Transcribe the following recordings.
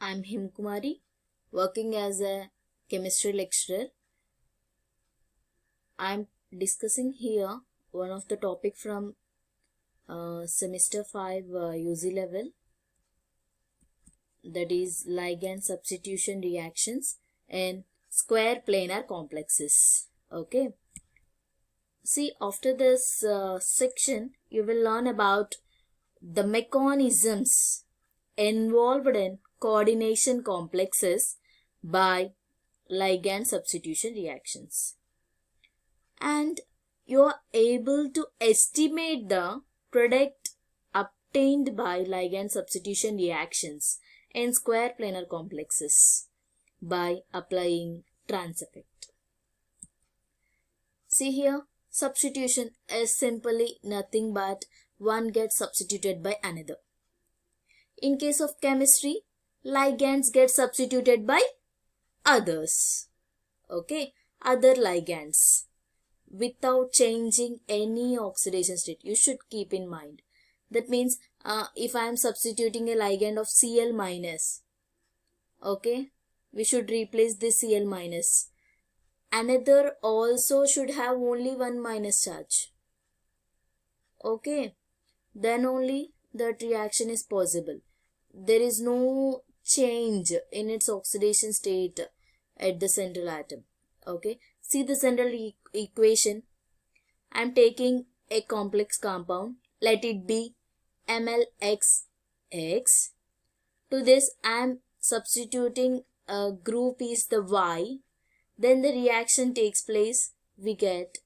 I'm Himkumari, working as a chemistry lecturer. I'm discussing here one of the topic from semester 5 UZ level, that is ligand substitution reactions and square planar complexes. Okay. See, after this section, you will learn about the mechanisms involved in coordination complexes by ligand substitution reactions, and you are able to estimate the product obtained by ligand substitution reactions in square planar complexes by applying trans effect. See here, substitution is simply nothing but one gets substituted by another. In case of chemistry, ligands get substituted by others. Okay, other ligands without changing any oxidation state. You should keep in mind. That means if I am substituting a ligand of Cl minus, okay, we should replace this Cl minus. Another also should have only one minus charge. Okay, then only that reaction is possible. There is no change in its oxidation state at the central atom. Okay, see the central equation. I am taking a complex compound. Let it be MlXX. To this I am substituting a group is the Y. Then the reaction takes place. We get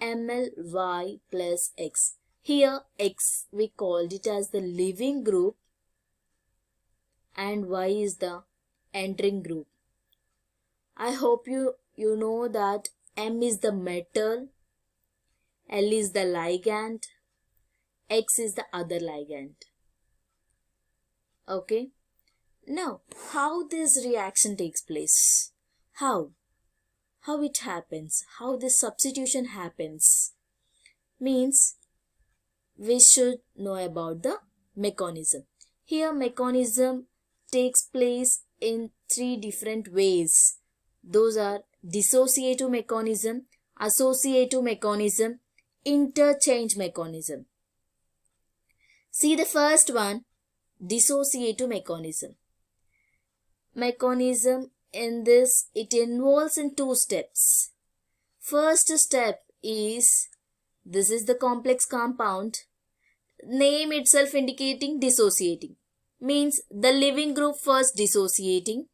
MlY plus X. Here X we called it as the leaving group and Y is the entering group. I hope you know that M is the metal, L is the ligand, X is the other ligand. Okay. Now, how this reaction takes place? How it happens? How this substitution happens? Means we should know about the mechanism. Here mechanism takes place in three different ways. Those are dissociative mechanism, associative mechanism, interchange mechanism. See the first one, dissociative mechanism. Mechanism in this, it involves in two steps. First step is, this is the complex compound, name itself indicating dissociating, means the leaving group first dissociating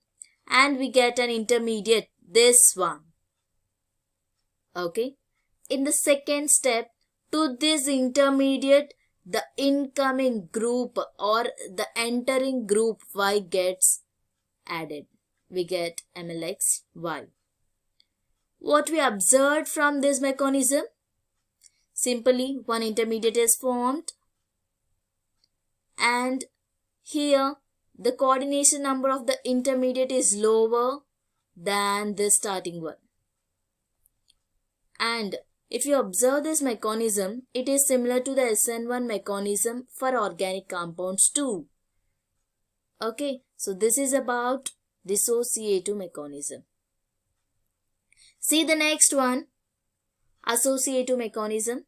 and we get an intermediate, this one. Okay. In the second step, to this intermediate, the incoming group or the entering group Y gets added. We get MlXY. What we observed from this mechanism? Simply one intermediate is formed and here the coordination number of the intermediate is lower than the starting one. And if you observe this mechanism, it is similar to the SN1 mechanism for organic compounds too. Okay, so this is about dissociative mechanism. See the next one, associative mechanism.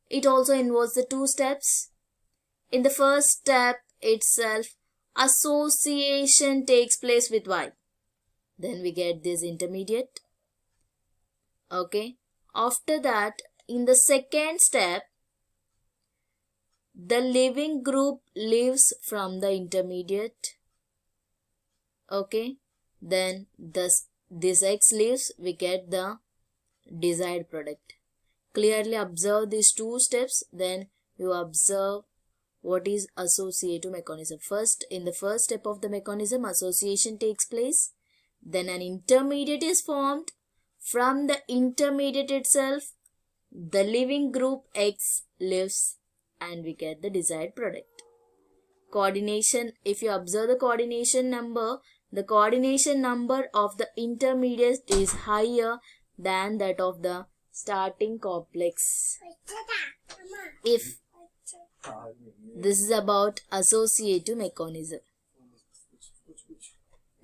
It also involves the two steps. In the first step itself, association takes place with Y. Then we get this intermediate. Okay. After that, in the second step, the leaving group leaves from the intermediate. Okay. Then this X leaves, we get the desired product. Clearly observe these two steps, then you observe what is associative mechanism. First, in the first step of the mechanism, association takes place. Then an intermediate is formed. From the intermediate itself, the leaving group X leaves and we get the desired product. Coordination, if you observe the coordination number of the intermediate is higher than that of the starting complex. If this is about associative mechanism.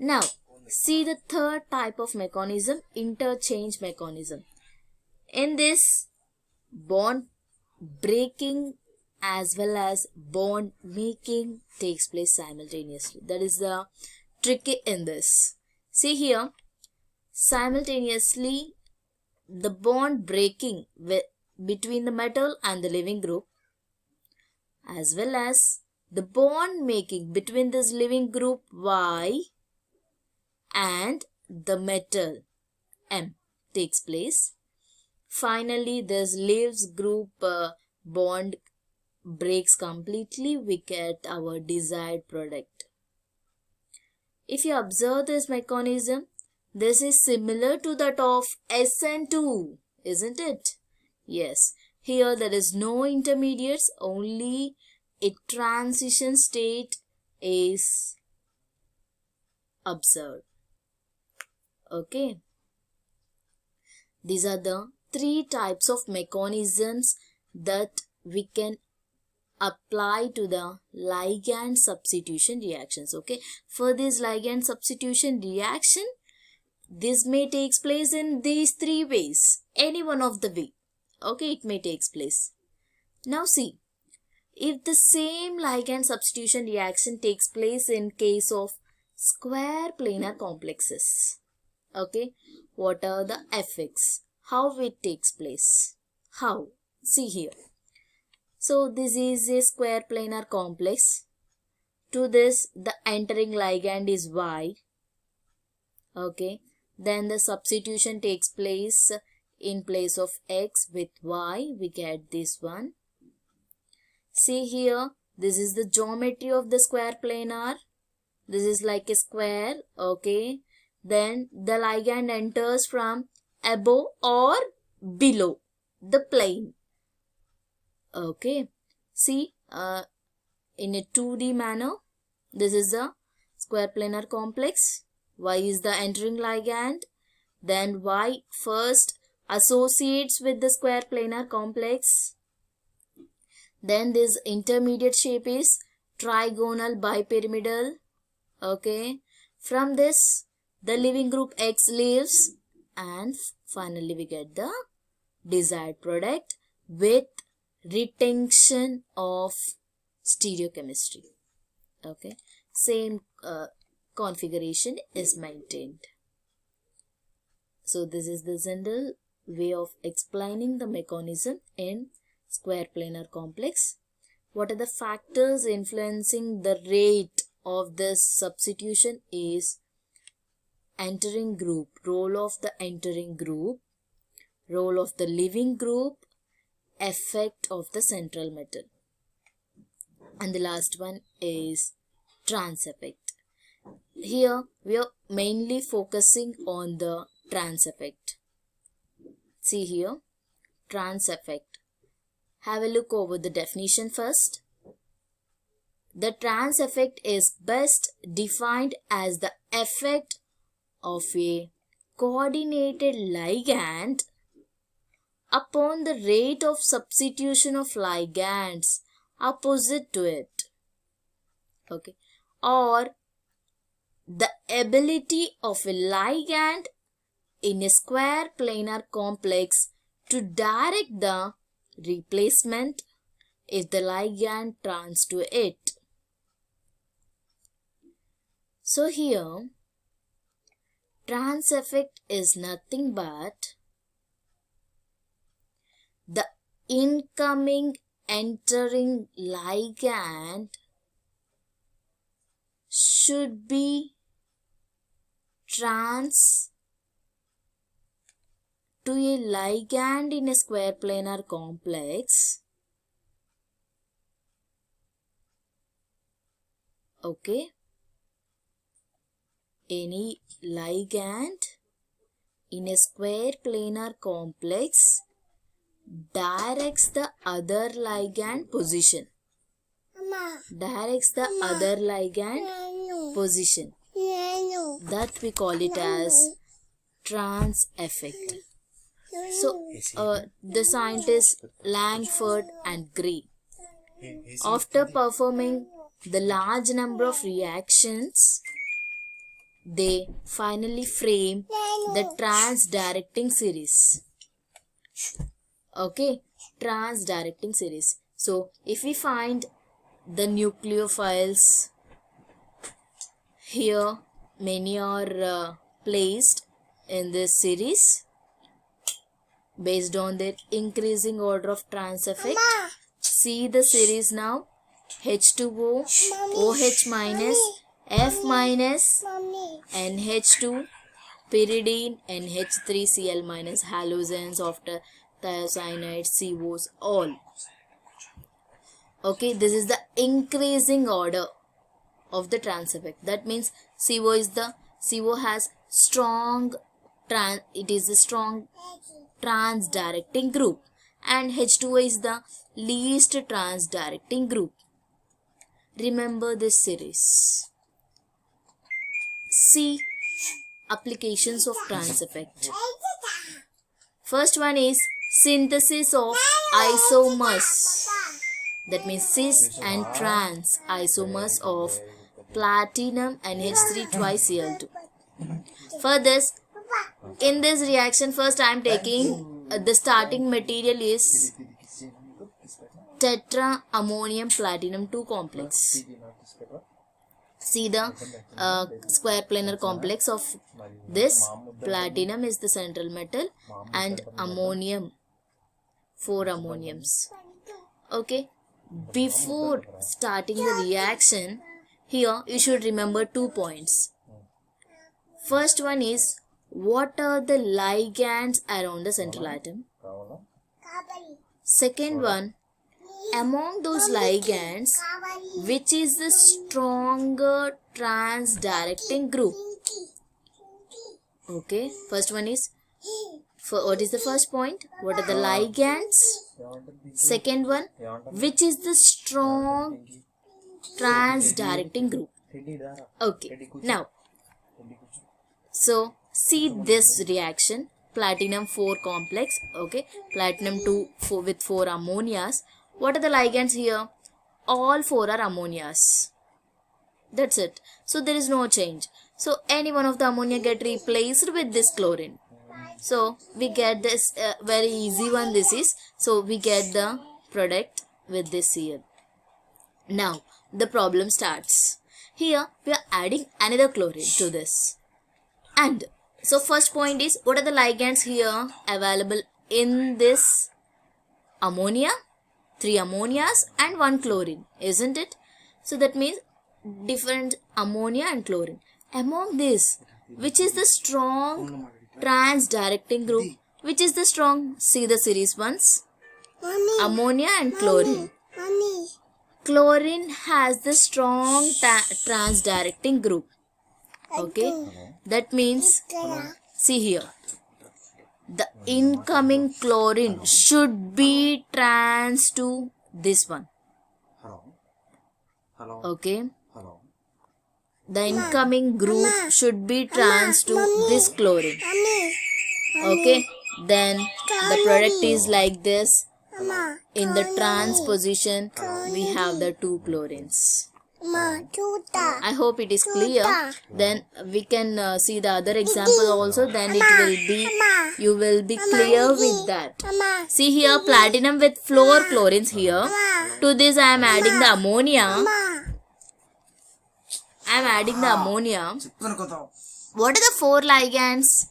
Now, see the third type of mechanism, interchange mechanism. In this, bond breaking as well as bond making takes place simultaneously. That is the tricky in this. See here, simultaneously the bond breaking between the metal and the living group, as well as the bond making between this living group Y and the metal M takes place. Finally, this leaves group bond breaks completely. We get our desired product. If you observe this mechanism, this is similar to that of SN2, isn't it? Yes. Here there is no intermediates, only a transition state is observed. Okay. These are the three types of mechanisms that we can apply to the ligand substitution reactions. Okay. For this ligand substitution reaction, this may take place in these three ways. Any one of the way. Okay, it may take place. Now see, if the same ligand substitution reaction takes place in case of square planar complexes. Okay, what are the effects? How it takes place? How? See here. So this is a square planar complex. To this, the entering ligand is Y. Okay. Then the substitution takes place in place of X with Y. We get this one. See here, this is the geometry of the square planar. This is like a square. Okay. Then the ligand enters from above or below the plane. Okay. See, in a 2D manner, this is a square planar complex. Y is the entering ligand. Then Y first associates with the square planar complex. Then this intermediate shape is trigonal bipyramidal. Okay. From this, the living group X leaves. And finally we get the desired product with retention of stereochemistry. Okay. Same configuration is maintained. So this is the general way of explaining the mechanism in square planar complex. What are the factors influencing the rate of this substitution is entering group, role of the entering group, role of the living group, effect of the central metal. And the last one is trans effect. Here we are mainly focusing on the trans effect. See here, trans effect. Have a look over the definition first. The trans effect is best defined as the effect of a coordinated ligand upon the rate of substitution of ligands opposite to it. Okay. Or the ability of a ligand in a square planar complex to direct the replacement if the ligand turns to it. So here, trans effect is nothing but the incoming entering ligand should be trans to a ligand in a square planar complex. Okay. Any ligand in a square planar complex directs the other ligand position. Directs the other ligand position. That we call it as trans effect. So, the scientists Langford and Gray, after performing the large number of reactions, they finally frame the trans-directing series. Okay, trans-directing series. So if we find the nucleophiles here, many are placed in this series based on their increasing order of trans effect. See the series now. H2O, OH minus, F minus, NH2, pyridine, NH3Cl minus, halogens after thiocyanate, COs, all. Okay, this is the increasing order of the trans effect. That means CO has strong trans directing group, and H2O is the least trans directing group. Remember this series. See applications of trans effect. First one is synthesis of isomers. That means cis and trans isomers of platinum and H3 twice Cl2. For this, in this reaction, first I am taking the starting material is tetra ammonium platinum 2 complex. See the square planar complex of this. Platinum is the central metal and ammonium, 4 ammoniums. Okay, before starting the reaction, here you should remember 2 points. First one is, what are the ligands around the central atom? Second one, among those ligands, which is the stronger trans-directing group? Okay, first one is, what is the first point? What are the ligands? Second one, which is the strong trans-directing group? Okay, now, so see this reaction, platinum 4 complex, okay, platinum 2 with 4 ammonias. What are the ligands here? All 4 are ammonias. That's it. So there is no change. So any one of the ammonia get replaced with this chlorine. So we get this very easy one this is. So we get the product with this here. Now the problem starts. Here we are adding another chlorine to this. And so first point is, what are the ligands here available in this ammonia? 3 ammonias and 1 chlorine, isn't it? So that means different ammonia and chlorine. Among this, which is the strong trans-directing group? Which is the strong? See the series once. Ammonia and chlorine. Chlorine has the strong trans-directing group. Okay, that means, see here, the incoming chlorine should be trans to this one. Okay, the incoming group should be trans to this chlorine. Okay, then the product is like this. In the trans position, we have the 2 chlorines. I hope it is clear. Then we can see the other example also. Then it will be, you will be clear with that. See here, platinum with 4 chlorines here. To this I am adding the ammonia. What are the 4 ligands?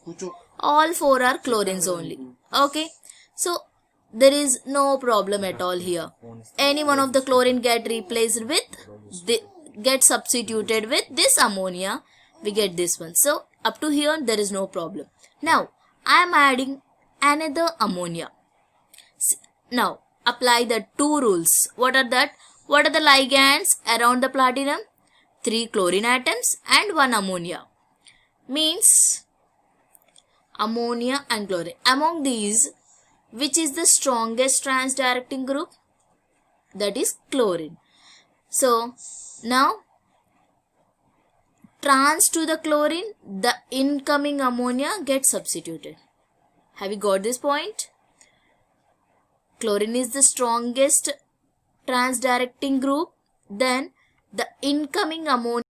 All 4 are chlorines only. Okay. So there is no problem at all here. Any one of the chlorine get replaced with, get substituted with this ammonia, we get this one. So up to here there is no problem. Now I am adding another ammonia. Now apply the 2 rules. What are that? What are the ligands around the platinum? 3 chlorine atoms and 1 ammonia. Means ammonia and chlorine. Among these, which is the strongest trans-directing group? That is chlorine. So now trans to the chlorine, the incoming ammonia gets substituted. Have you got this point? Chlorine is the strongest trans-directing group. Then the incoming ammonia